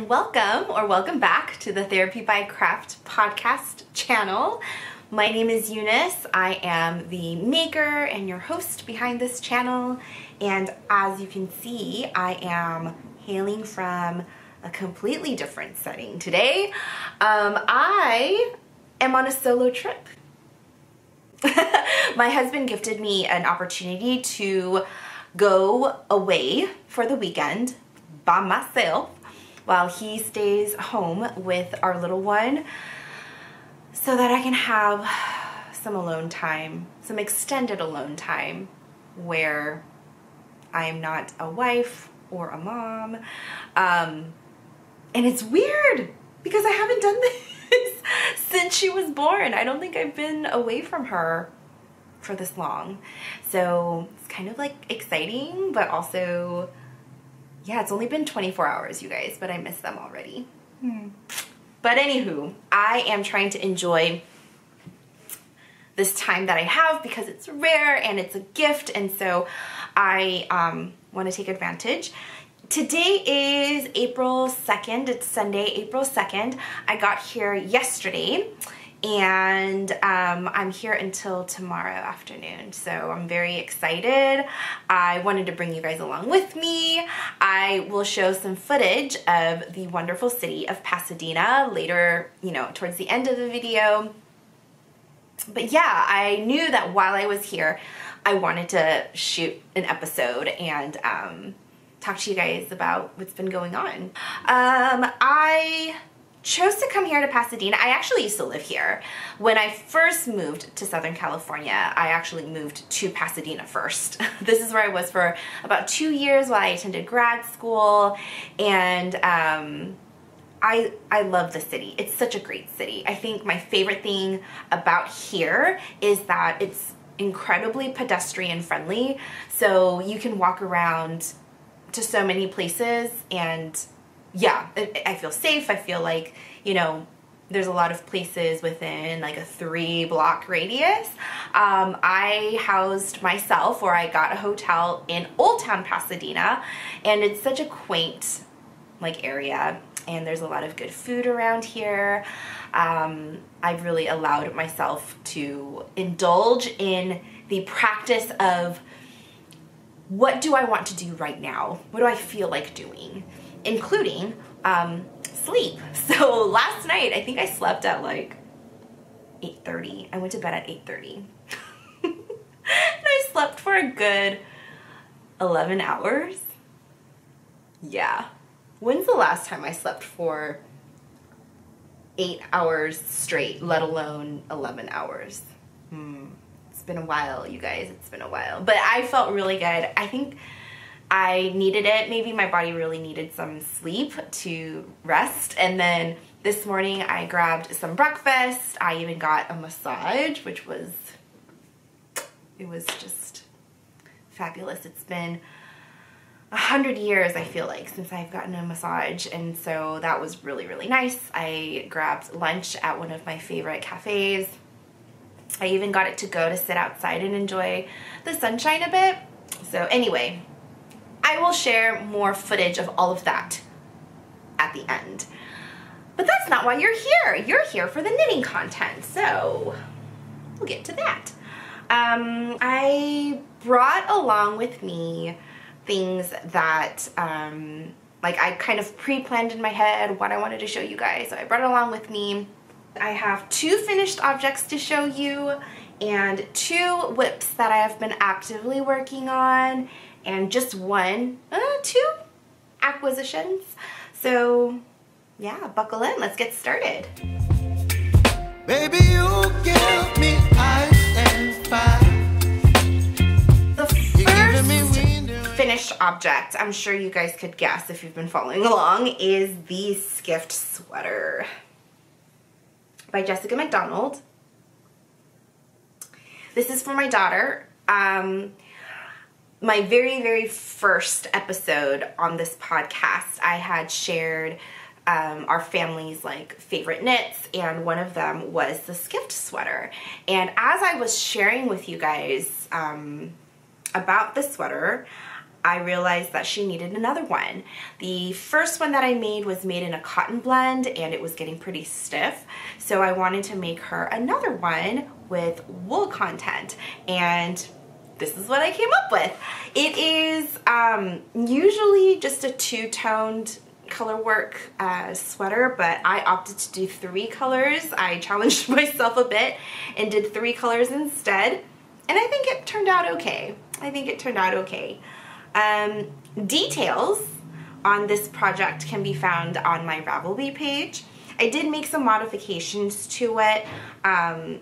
and welcome back to the Therapy by Craft podcast channel. My name is Eunice. I am the maker and your host behind this channel, and as you can see, I am hailing from a completely different setting today. I am on a solo trip. My husband gifted me an opportunity to go away for the weekend by myself while he stays home with our little one so that I can have some alone time, some extended alone time where I'm not a wife or a mom. And it's weird because I haven't done this since she was born. I don't think I've been away from her for this long. So it's kind of like exciting, but also, yeah, it's only been 24 hours, you guys, but I miss them already. But anywho, I am trying to enjoy this time that I have because it's rare and it's a gift, and so I want to take advantage. Today is April 2nd. It's Sunday, April 2nd. I got here yesterday, and I'm here until tomorrow afternoon, so I'm very excited. I wanted to bring you guys along with me. I will show some footage of the wonderful city of Pasadena later, towards the end of the video. But yeah, I knew that while I was here, I wanted to shoot an episode and talk to you guys about what's been going on. I chose to come here to Pasadena. I actually used to live here. When I first moved to Southern California, I actually moved to Pasadena first. This is where I was for about 2 years while I attended grad school, and I love the city. It's such a great city. I think my favorite thing about here is that it's incredibly pedestrian friendly, so you can walk around to so many places, and yeah, I feel safe. I feel like, there's a lot of places within like a 3-block radius. I housed myself, or I got a hotel in Old Town Pasadena, and it's such a quaint area, and there's a lot of good food around here. I've really allowed myself to indulge in the practice of what do I want to do right now? What do I feel like doing? Including sleep. So last night, I think I slept at 8:30. I went to bed at 8:30. And I slept for a good 11 hours. Yeah. When's the last time I slept for 8 hours straight, let alone 11 hours? It's been a while, you guys. It's been a while. But I felt really good. I think I needed it. Maybe my body really needed some sleep to rest. And then this morning I grabbed some breakfast. I even got a massage, which was just fabulous. It's been 100 years, I feel like, since I've gotten a massage, and so that was really, really nice. I grabbed lunch at one of my favorite cafes. I even got it to go to sit outside and enjoy the sunshine a bit. So anyway, I will share more footage of all of that at the end. But that's not why you're here. You're here for the knitting content, so we'll get to that. I brought along with me things that I kind of pre-planned in my head what I wanted to show you guys. So I brought it along with me. I have 2 finished objects to show you and 2 whips that I have been actively working on, and just 2 acquisitions. So yeah, buckle in, let's get started. Baby, you give me ice and fire. The first finished object, I'm sure you guys could guess if you've been following along, is the Skift sweater by Jessica McDonald. This is for my daughter. My very, very first episode on this podcast, I had shared our family's favorite knits, and one of them was the Skift sweater. And as I was sharing with you guys about the sweater, I realized that she needed another one. The first one that I made was made in a cotton blend and it was getting pretty stiff. So I wanted to make her another one with wool content, and this is what I came up with. It is usually just a two-toned color work sweater, but I opted to do 3 colors. I challenged myself a bit and did 3 colors instead, and I think it turned out okay. Details on this project can be found on my Ravelry page. I did make some modifications to it.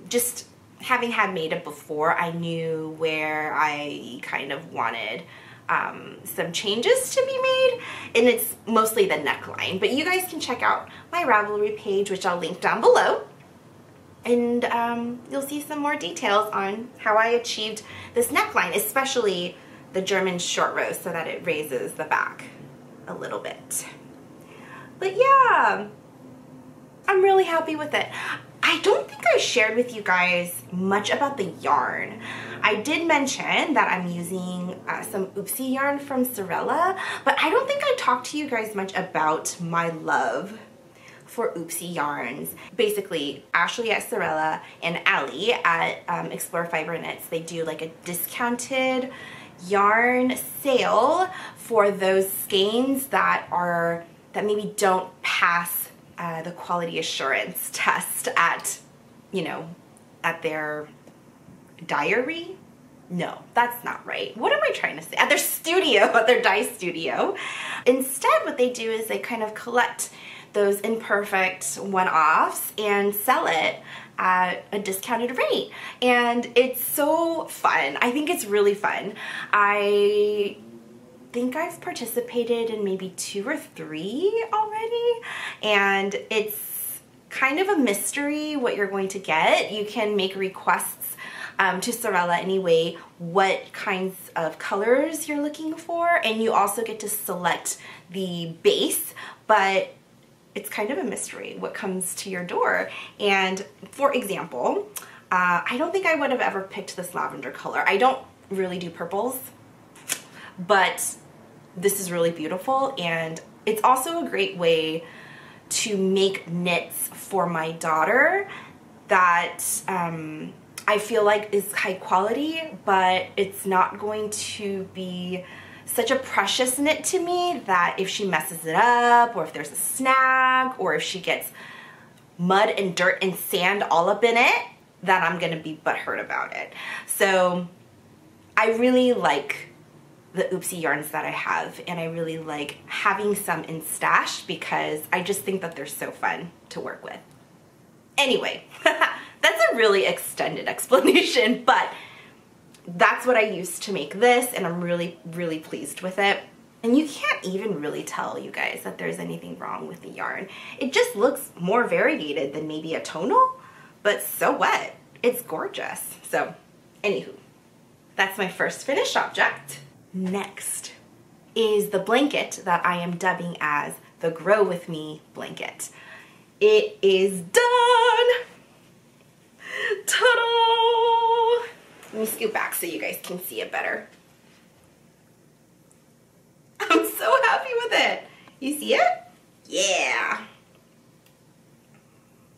Just having had made it before, I knew where I kind of wanted some changes to be made, and it's mostly the neckline. But you guys can check out my Ravelry page, which I'll link down below, and you'll see some more details on how I achieved this neckline, especially the German short row, so that it raises the back a little bit. But yeah, I'm really happy with it. I don't think I shared with you guys much about the yarn. I did mention that I'm using some Oopsie yarn from Sorella, but I don't think I talked to you guys much about my love for Oopsie yarns. Basically, Ashley at Sorella and Allie at Explore Fiber Knits, they do like a discounted yarn sale for those skeins that maybe don't pass the quality assurance test at, at their diary. No, that's not right. What am I trying to say? At their studio, at their dye studio. Instead, what they do is they kind of collect those imperfect one-offs and sell it at a discounted rate. And it's so fun. I think it's really fun. I think I've participated in maybe 2 or 3 already, and it's kind of a mystery what you're going to get. You can make requests to Sorella anyway, what kinds of colors you're looking for, and you also get to select the base, but it's kind of a mystery what comes to your door. And for example, I don't think I would have ever picked this lavender color. I don't really do purples, but this is really beautiful, and it's also a great way to make knits for my daughter that I feel like is high quality, but it's not going to be such a precious knit to me that if she messes it up, or if there's a snag, or if she gets mud and dirt and sand all up in it, that I'm gonna be butthurt about it. So I really like the Oopsie yarns that I have, and I really like having some in stash because I just think that they're so fun to work with. Anyway, that's a really extended explanation, but that's what I used to make this, and I'm really, really pleased with it. And you can't even really tell, you guys, that there's anything wrong with the yarn. It just looks more variegated than maybe a tonal, but so what? It's gorgeous. So, anywho, that's my first finished object. Next is the blanket that I am dubbing as the Grow With Me blanket. It is done! Ta-da! Let me scoot back so you guys can see it better. I'm so happy with it. You see it? Yeah.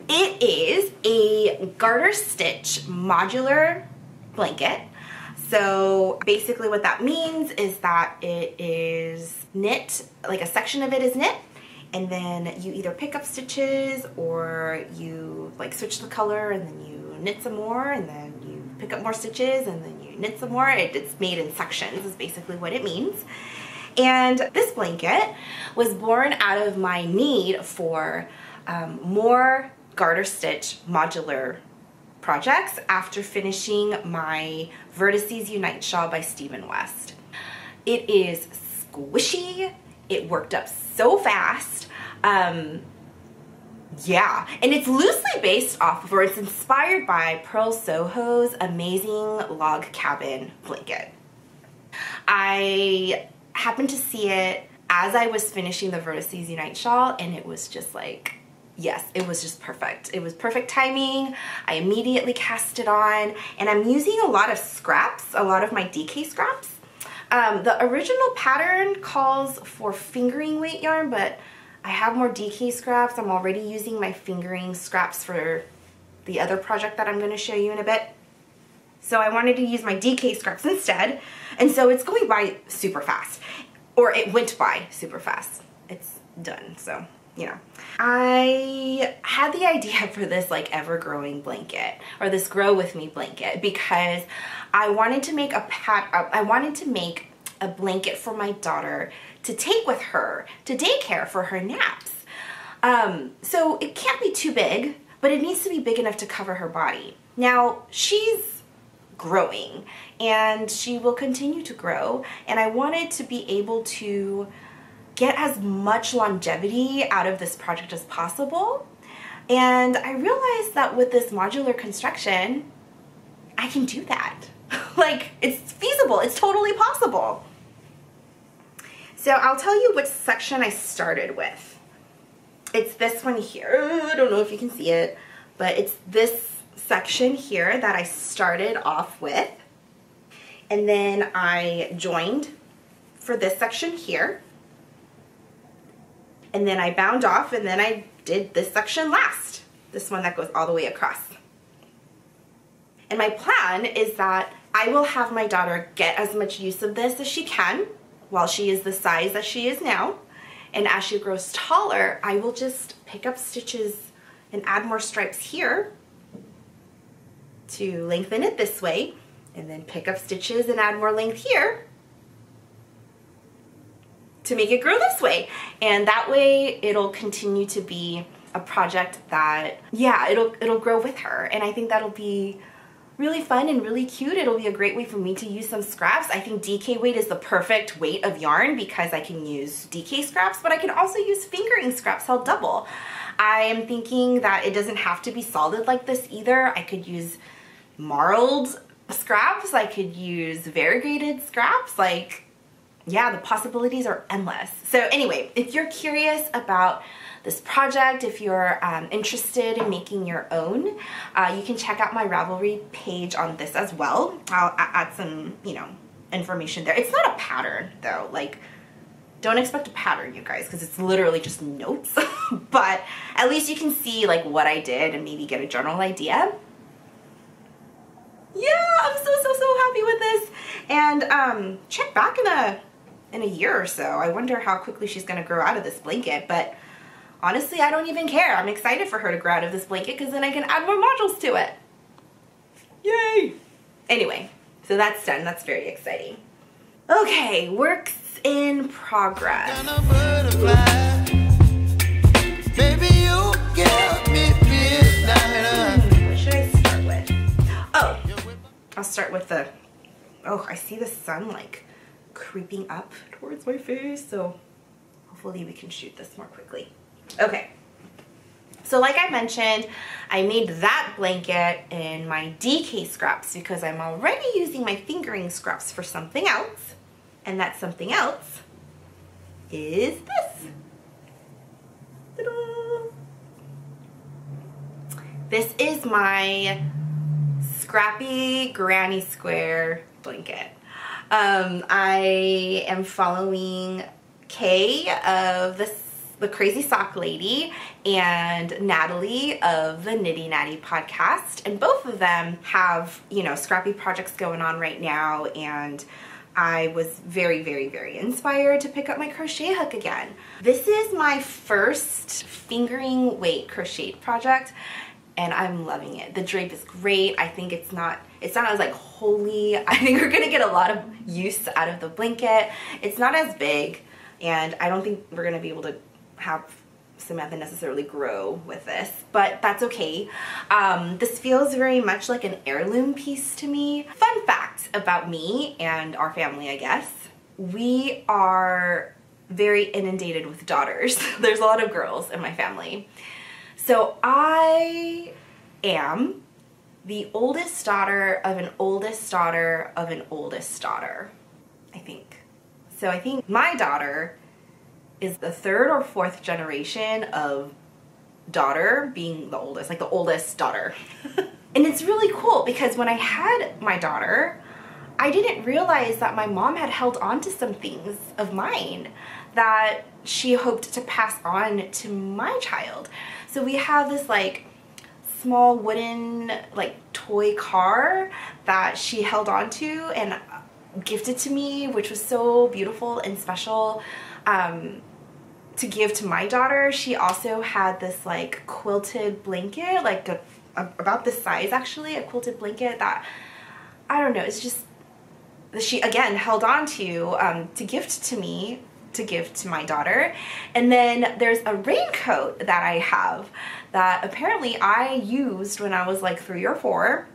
It is a garter stitch modular blanket. So basically what that means is that it is knit, like a section of it is knit, and then you either pick up stitches or you like switch the color and then you knit some more, and then you pick up more stitches and then you knit some more. It's made in sections is basically what it means. And this blanket was born out of my need for more garter stitch modular projects after finishing my Vertices Unite shawl by Stephen West. It is squishy, it worked up so fast, yeah, and it's loosely based off of, or it's inspired by Purl Soho's amazing log cabin blanket. I happened to see it as I was finishing the Vertices Unite shawl, and it was just like, yes, it was just perfect. It was perfect timing. I immediately cast it on, and I'm using a lot of scraps, a lot of my DK scraps, The original pattern calls for fingering weight yarn, but I have more DK scraps. I'm already using my fingering scraps for the other project that I'm going to show you in a bit. So I wanted to use my DK scraps instead. And so it's going by super fast. Or it went by super fast. It's done, so, you know. I had the idea for this like ever-growing blanket, or this grow with me blanket, because I wanted to make a blanket for my daughter to take with her to daycare for her naps. So it can't be too big, but it needs to be big enough to cover her body. Now, she's growing and she will continue to grow, and I wanted to be able to get as much longevity out of this project as possible. And I realized that with this modular construction, I can do that. Like, it's feasible, it's totally possible. So I'll tell you which section I started with. It's this one here. I don't know if you can see it, but it's this section here that I started off with. And then I joined for this section here. And then I bound off, and then I did this section last. This one that goes all the way across. And my plan is that I will have my daughter get as much use of this as she can while she is the size that she is now. And as she grows taller, I will just pick up stitches and add more stripes here to lengthen it this way, and then pick up stitches and add more length here to make it grow this way. And that way it'll continue to be a project that, yeah, it'll grow with her. And I think that'll be really fun and really cute. It'll be a great way for me to use some scraps. I think DK weight is the perfect weight of yarn because I can use DK scraps, but I can also use fingering scraps. I'll double. I am thinking that it doesn't have to be solid like this either. I could use marled scraps. I could use variegated scraps. Like, yeah, the possibilities are endless. So anyway, if you're curious about this project, if you're interested in making your own, you can check out my Ravelry page on this as well. I'll add some, you know, information there. It's not a pattern though. Like, don't expect a pattern, you guys, because it's literally just notes. But at least you can see like what I did and maybe get a general idea. Yeah, I'm so happy with this. And check back in a year or so. I wonder how quickly she's gonna grow out of this blanket, but honestly, I don't even care. I'm excited for her to grow out of this blanket because then I can add more modules to it. Yay! Anyway, so that's done. That's very exciting. Okay, works in progress. Baby, you give me midnight. What should I start with? Oh, I'll start with the, oh, I see the sun like creeping up towards my face, so hopefully we can shoot this more quickly. Okay, so like I mentioned, I made that blanket in my DK scraps because I'm already using my fingering scraps for something else, and that something else is this. Ta-da! This is my Scrappy Granny Square blanket. I am following Kay of the Crazy Sock Lady and Natalie of the Knitty Natty podcast, and both of them have, you know, scrappy projects going on right now, and I was very inspired to pick up my crochet hook again. This is my first fingering weight crocheted project, and I'm loving it. The drape is great. I think it's not as like holy. I think we're gonna get a lot of use out of the blanket. It's not as big, and I don't think we're gonna be able to have Samantha necessarily grow with this, but that's okay. This feels very much like an heirloom piece to me. Fun fact about me and our family, I guess. We are very inundated with daughters. There's a lot of girls in my family. So I am the oldest daughter of an oldest daughter of an oldest daughter, I think. So I think my daughter is the third or fourth generation of daughter being the oldest, like the oldest daughter. And it's really cool because when I had my daughter, I didn't realize that my mom had held on to some things of mine that she hoped to pass on to my child. So we have this like small wooden like toy car that she held on to and gifted to me, which was so beautiful and special to give to my daughter. She also had this like quilted blanket, like about this size actually, a quilted blanket that, I don't know, it's just, she again held on to gift to me, to give to my daughter. And then there's a raincoat that I have that apparently I used when I was like 3 or 4.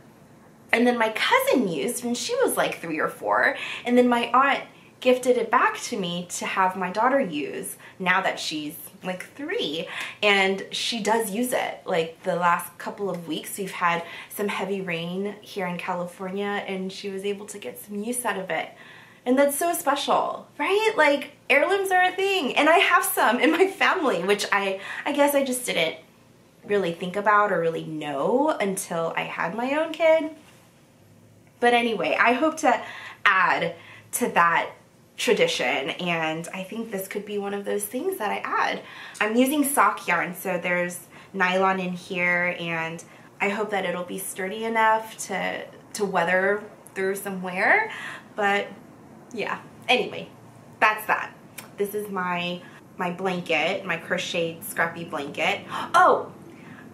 And then my cousin used when she was like 3 or 4. And then my aunt gifted it back to me to have my daughter use now that she's like 3. And she does use it. Like the last couple of weeks we've had some heavy rain here in California and she was able to get some use out of it. And that's so special, right? Like heirlooms are a thing. And I have some in my family, which I guess I just didn't really think about or really know until I had my own kid. But anyway, I hope to add to that tradition, and I think this could be one of those things that I add. I'm using sock yarn, so there's nylon in here, and I hope that it'll be sturdy enough to weather through some wear. But yeah, anyway, that's that. This is my blanket, my crocheted Scrappy blanket. Oh,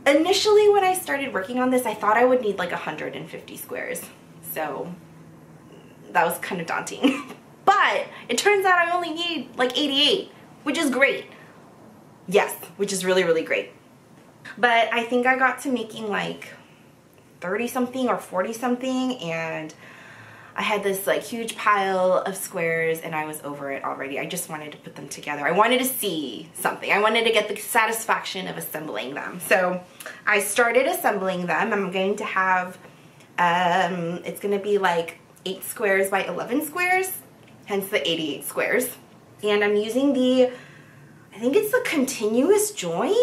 initially when I started working on this, I thought I would need like 150 squares. So that was kind of daunting. But it turns out I only need like 88, which is great. Yes, which is really, really great. But I think I got to making like 30 something or 40 something, and I had this like huge pile of squares and I was over it already. I just wanted to put them together. I wanted to see something. I wanted to get the satisfaction of assembling them. So I started assembling them. I'm going to have, it's going to be like 8 squares by 11 squares, hence the 88 squares. And I'm using the, I think it's the continuous join,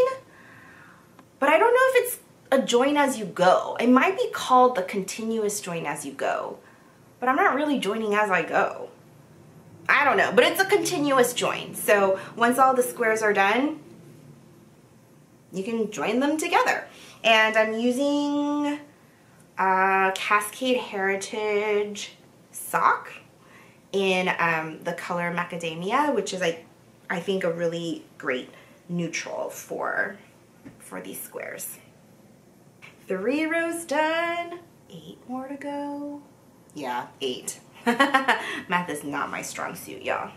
but I don't know if it's a join as you go. It might be called the continuous join as you go, but I'm not really joining as I go. I don't know, but it's a continuous join. So once all the squares are done, you can join them together. And I'm using a Cascade Heritage sock in the color Macadamia, which is I think a really great neutral for these squares. 3 rows done, 8 more to go. Yeah, 8. Math is not my strong suit, y'all.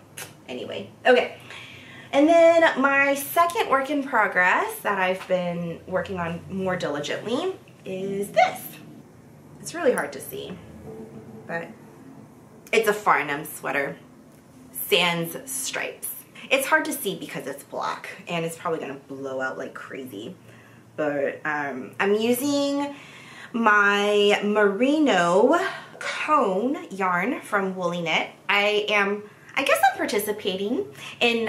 Anyway, okay. And then my second work in progress that I've been working on more diligently is this. It's really hard to see, but it's a Farnam sweater, sans stripes. It's hard to see because it's black and it's probably gonna blow out like crazy. But I'm using my merino cone yarn from Woolly Knit. I guess I'm participating in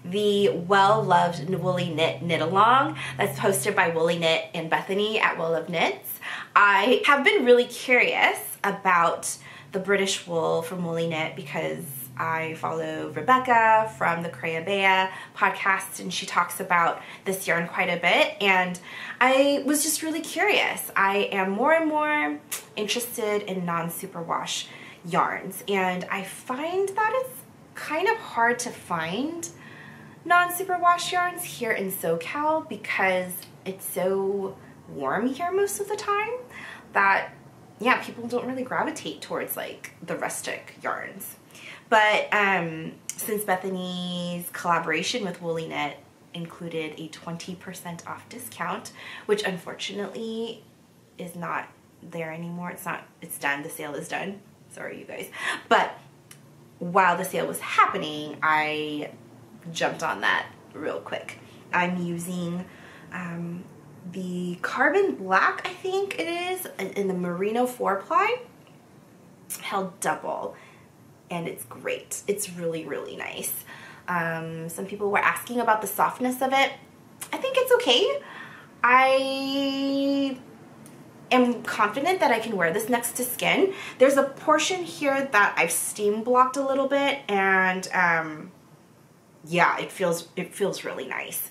the well-loved Woolly Knit knit-along that's hosted by Woolly Knit and Bethany at Well of Knits. I have been really curious about the British wool from Woolly Knit because I follow Rebecca from the Creabea Podcast, and she talks about this yarn quite a bit, and I was just really curious. I am more and more interested in non-superwash yarns, and I find that it's kind of hard to find non-superwash yarns here in SoCal because it's so warm here most of the time that, yeah, people don't really gravitate towards like the rustic yarns. But since Bethany's collaboration with Woolly Knit included a 20% off discount, which unfortunately is not there anymore. It's done, the sale is done. Sorry, you guys. But while the sale was happening, I jumped on that real quick. I'm using the carbon black, I think it is, in the merino 4-ply, held double. And it's great. It's really, really nice. Some people were asking about the softness of it. I think it's okay. I am confident that I can wear this next to skin. There's a portion here that I've steam blocked a little bit, and yeah, it feels really nice.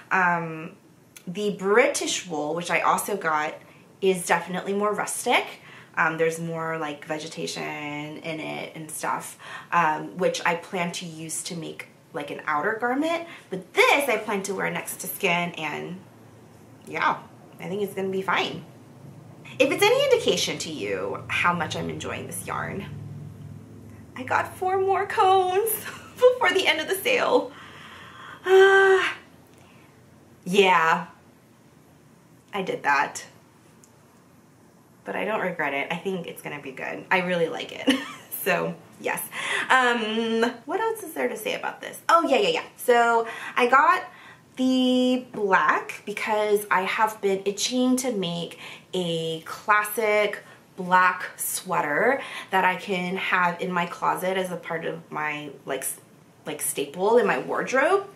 The British wool, which I also got, is definitely more rustic. There's more like vegetation in it and stuff, which I plan to use to make like an outer garment. But this I plan to wear next to skin, and yeah, I think it's gonna be fine. If it's any indication to you how much I'm enjoying this yarn, I got 4 more cones before the end of the sale. Yeah, I did that. But I don't regret it. I think it's gonna be good. I really like it. So, yes. What else is there to say about this? Oh, yeah. So, I got the black because I have been itching to make a classic black sweater that I can have in my closet as a part of my like staple in my wardrobe.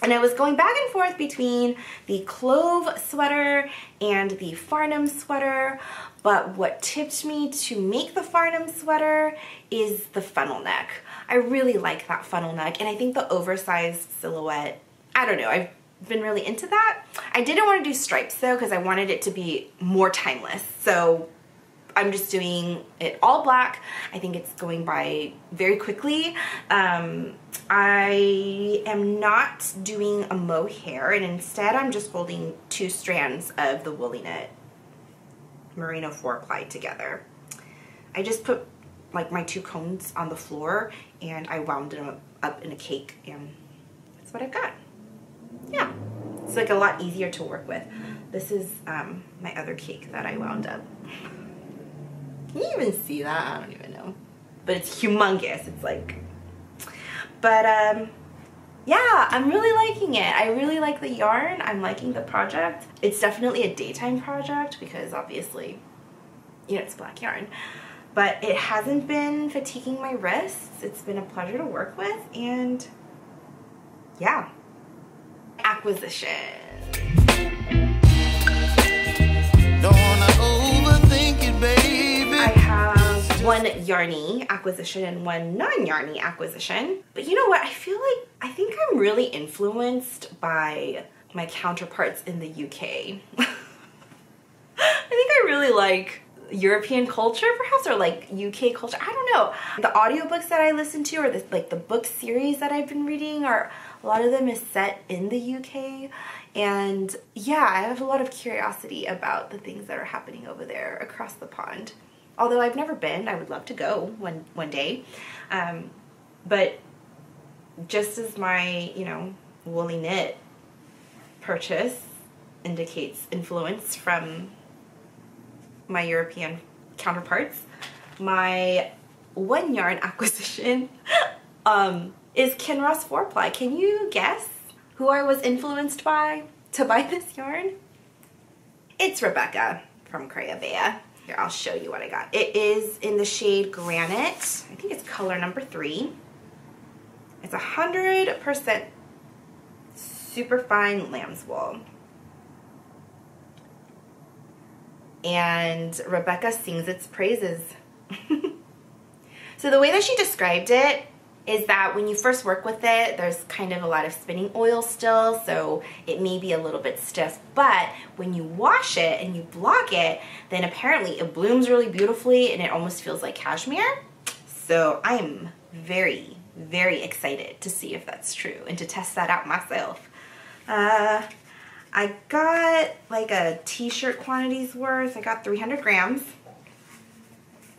And I was going back and forth between the clove sweater and the Farnam sweater, but what tipped me to make the Farnam sweater is the funnel neck. I really like that funnel neck, and I think the oversized silhouette, I don't know, I've been really into that. I didn't want to do stripes though because I wanted it to be more timeless, so I'm just doing it all black. I think it's going by very quickly. I am not doing a mohair, and instead I'm just holding 2 strands of the woolly knit merino 4-ply together. I just put like my 2 cones on the floor and I wound them up in a cake, and that's what I've got. Yeah, it's like a lot easier to work with. This is my other cake that I wound up. Can you even see that? I don't even know. But it's humongous. It's like, but yeah, I'm really liking it. I really like the yarn. I'm liking the project. It's definitely a daytime project because obviously, you know, it's black yarn. But it hasn't been fatiguing my wrists. It's been a pleasure to work with, and yeah. Acquisition. Don't wanna overthink it, baby. I have one yarny acquisition and one non-yarny acquisition. But you know what? I think I'm really influenced by my counterparts in the UK. I think I really like European culture perhaps, or like UK culture. I don't know. The audiobooks that I listen to, or the book series that I've been reading, are a lot of them is set in the UK. And yeah, I have a lot of curiosity about the things that are happening over there across the pond. Although I've never been, I would love to go one day. But just as my, you know, woolly knit purchase indicates influence from my European counterparts, my one yarn acquisition is Kinross 4-ply. Can you guess who I was influenced by to buy this yarn? It's Rebecca from Creabea. Here, I'll show you what I got. It is in the shade Granite. I think it's color number 3. It's 100% superfine lamb's wool. And Rebecca sings its praises. So the way that she described it is that when you first work with it, there's kind of a lot of spinning oil still, so it may be a little bit stiff, but when you wash it and you block it, then apparently it blooms really beautifully and it almost feels like cashmere. So I'm very, very excited to see if that's true and to test that out myself. I got like a t-shirt quantity's worth. I got 300 grams.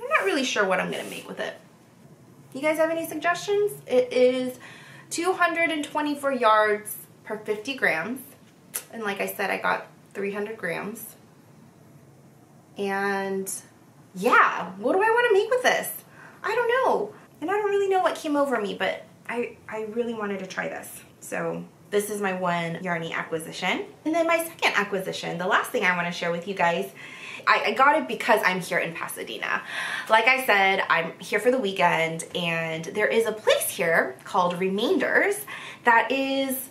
I'm not really sure what I'm gonna make with it. You guys have any suggestions? It is 224 yards per 50 grams. And like I said, I got 300 grams. And yeah, what do I want to make with this? I don't know. And I don't really know what came over me, but I really wanted to try this. So this is my one yarny acquisition. And then my second acquisition, the last thing I want to share with you guys, I got it because I'm here in Pasadena. Like I said, I'm here for the weekend, and there is a place here called Remainders that is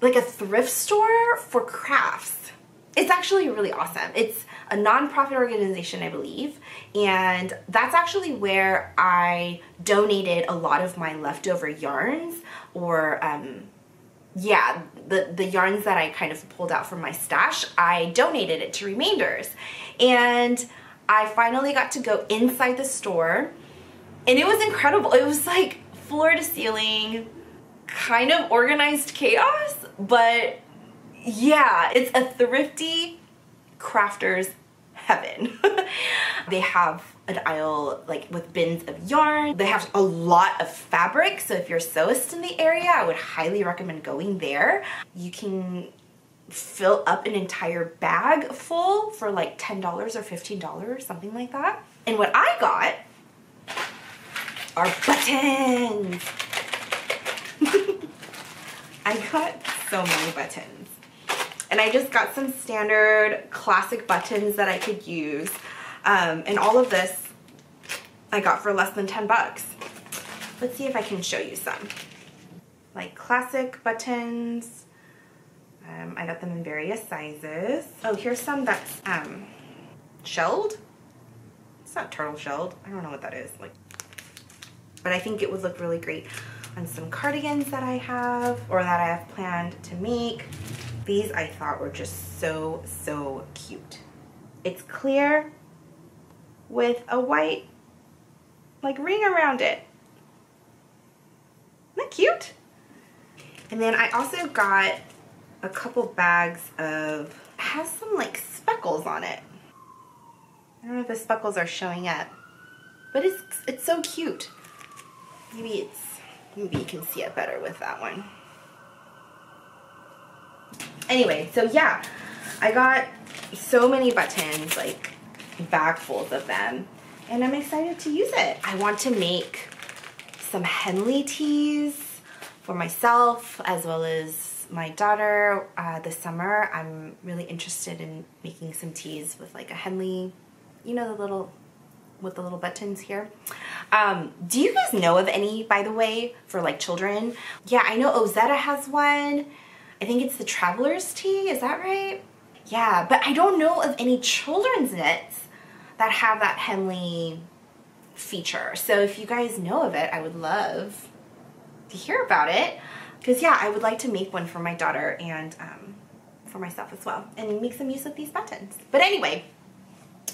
like a thrift store for crafts. It's actually really awesome. It's a nonprofit organization, I believe, and that's actually where I donated a lot of my leftover yarns, or yeah, the yarns that I kind of pulled out from my stash. I donated it to Remainders, and I finally got to go inside the store, and it was incredible. It was like floor to ceiling, kind of organized chaos, but yeah, it's a thrifty crafter's heaven. They have an aisle like with bins of yarn. They have a lot of fabric, so if you're a sewist in the area, I would highly recommend going there. You can fill up an entire bag full for like $10 or $15, something like that. And what I got are buttons. I got so many buttons. And I just got some standard classic buttons that I could use. And all of this I got for less than 10 bucks. Let's see if I can show you some. Like classic buttons. I got them in various sizes. Oh, here's some that's shelled. It's not turtle shelled. I don't know what that is. Like, but I think it would look really great on some cardigans that I have, or that I have planned to make. These I thought were just so, so cute. It's clear with a white like ring around it. Isn't that cute? And then I also got a couple bags of, it has some like speckles on it. I don't know if the speckles are showing up, but it's so cute. Maybe you can see it better with that one. Anyway, so yeah, I got so many buttons, like bagfuls of them, and I'm excited to use it. I want to make some Henley tees for myself as well as my daughter this summer. I'm really interested in making some tees with like a Henley, you know, with the little buttons here. Do you guys know of any, by the way, for like children? Yeah, I know Ozetta has one. I think it's the Traveler's Tee, is that right? Yeah, but I don't know of any children's knits that have that Henley feature. So if you guys know of it, I would love to hear about it. Because yeah, I would like to make one for my daughter and for myself as well, and make some use of these buttons. But anyway,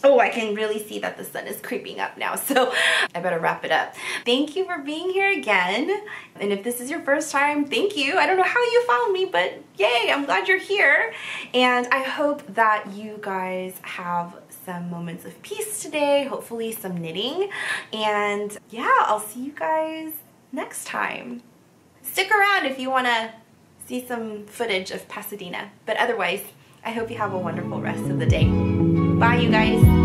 oh, I can really see that the sun is creeping up now, so I better wrap it up. Thank you for being here again. And if this is your first time, thank you. I don't know how you found me, but yay, I'm glad you're here. And I hope that you guys have some moments of peace today, hopefully some knitting. And yeah, I'll see you guys next time. Stick around if you want to see some footage of Pasadena. But otherwise, I hope you have a wonderful rest of the day. Bye, you guys.